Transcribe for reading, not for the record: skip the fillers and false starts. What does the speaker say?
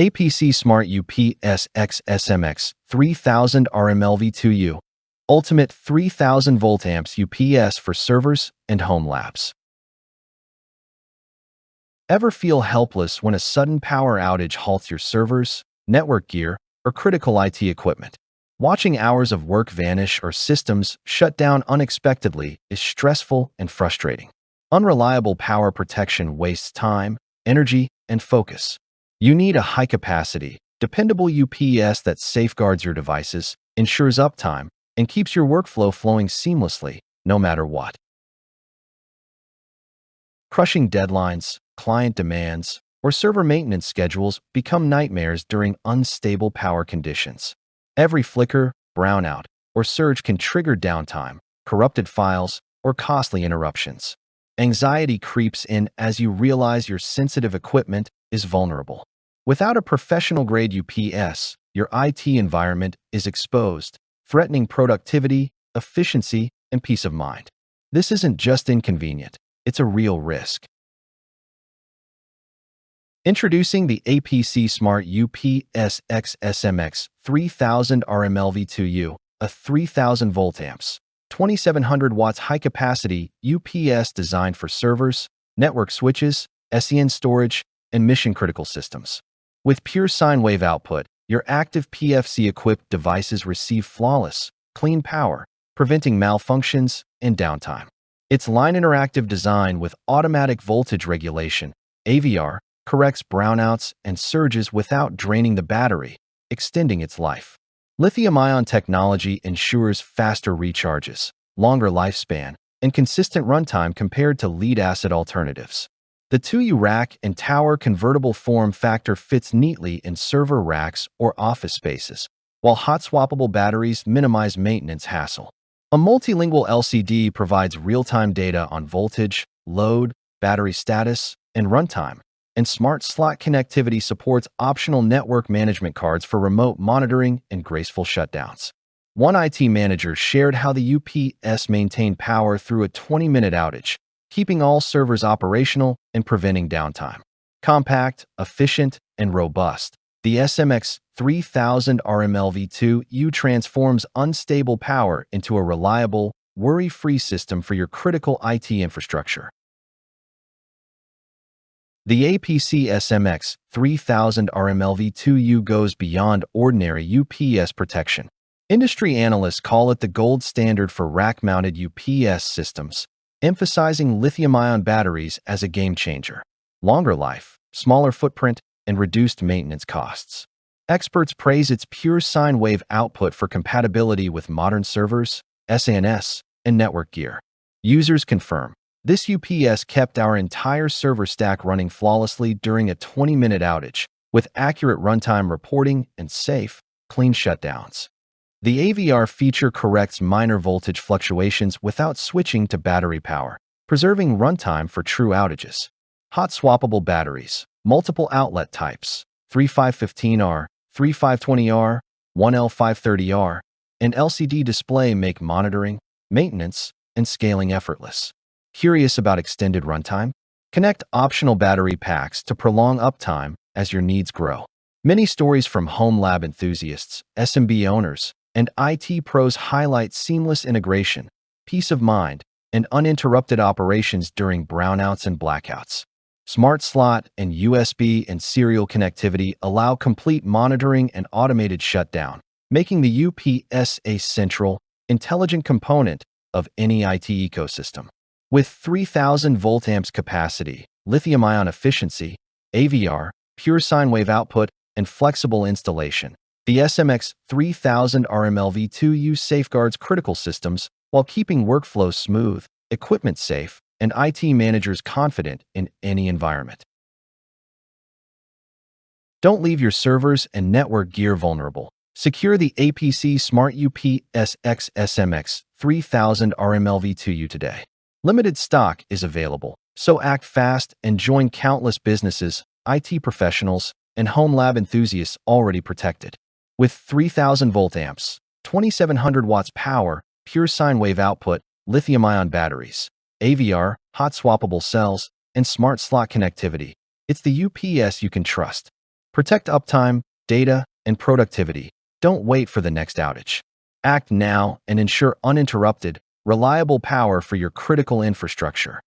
APC Smart-UPS X SMX3000RMLV2U, Ultimate 3000 volt amps UPS for servers and home labs. Ever feel helpless when a sudden power outage halts your servers, network gear, or critical IT equipment? Watching hours of work vanish or systems shut down unexpectedly is stressful and frustrating. Unreliable power protection wastes time, energy, and focus. You need a high-capacity, dependable UPS that safeguards your devices, ensures uptime, and keeps your workflow flowing seamlessly, no matter what. Crushing deadlines, client demands, or server maintenance schedules become nightmares during unstable power conditions. Every flicker, brownout, or surge can trigger downtime, corrupted files, or costly interruptions. Anxiety creeps in as you realize your sensitive equipment is vulnerable. Without a professional-grade UPS, your IT environment is exposed, threatening productivity, efficiency, and peace of mind. This isn't just inconvenient, it's a real risk. Introducing the APC Smart-UPS X SMX3000RMLV2U, a 3000 volt amps, 2700 watts high-capacity UPS designed for servers, network switches, SEN storage, and mission-critical systems. With pure sine wave output, your Active PFC-equipped devices receive flawless, clean power, preventing malfunctions and downtime. Its line interactive design with automatic voltage regulation, AVR, corrects brownouts and surges without draining the battery, extending its life. Lithium-ion technology ensures faster recharges, longer lifespan, and consistent runtime compared to lead-acid alternatives. The 2U rack and tower convertible form factor fits neatly in server racks or office spaces, while hot-swappable batteries minimize maintenance hassle. A multilingual LCD provides real-time data on voltage, load, battery status, and runtime, and SmartSlot connectivity supports optional network management cards for remote monitoring and graceful shutdowns. One IT manager shared how the UPS maintained power through a 20-minute outage, keeping all servers operational and preventing downtime. Compact, efficient, and robust, the SMX3000RMLV2U transforms unstable power into a reliable, worry-free system for your critical IT infrastructure. The APC SMX3000RMLV2U goes beyond ordinary UPS protection. Industry analysts call it the gold standard for rack-mounted UPS systems, emphasizing lithium-ion batteries as a game-changer. Longer life, smaller footprint, and reduced maintenance costs. Experts praise its pure sine wave output for compatibility with modern servers, SANs, and network gear. Users confirm, this UPS kept our entire server stack running flawlessly during a 20-minute outage, with accurate runtime reporting and safe, clean shutdowns. The AVR feature corrects minor voltage fluctuations without switching to battery power, preserving runtime for true outages. Hot-swappable batteries, multiple outlet types, 3515R, 3520R, 1L530R, and LCD display make monitoring, maintenance, and scaling effortless. Curious about extended runtime? Connect optional battery packs to prolong uptime as your needs grow. Many stories from home lab enthusiasts, SMB owners, and IT pros highlight seamless integration, peace of mind, and uninterrupted operations during brownouts and blackouts. SmartSlot and USB and serial connectivity allow complete monitoring and automated shutdown, making the UPS a central, intelligent component of any IT ecosystem. With 3000 volt amps capacity, lithium-ion efficiency, AVR, pure sine wave output, and flexible installation, the SMX3000RMLV2U safeguards critical systems while keeping workflows smooth, equipment safe, and IT managers confident in any environment. Don't leave your servers and network gear vulnerable. Secure the APC Smart-UPS X SMX3000RMLV2U today. Limited stock is available, so act fast and join countless businesses, IT professionals, and home lab enthusiasts already protected. With 3000 volt amps, 2700 watts power, pure sine wave output, lithium-ion batteries, AVR, hot-swappable cells, and SmartSlot connectivity, it's the UPS you can trust. Protect uptime, data, and productivity. Don't wait for the next outage. Act now and ensure uninterrupted, reliable power for your critical infrastructure.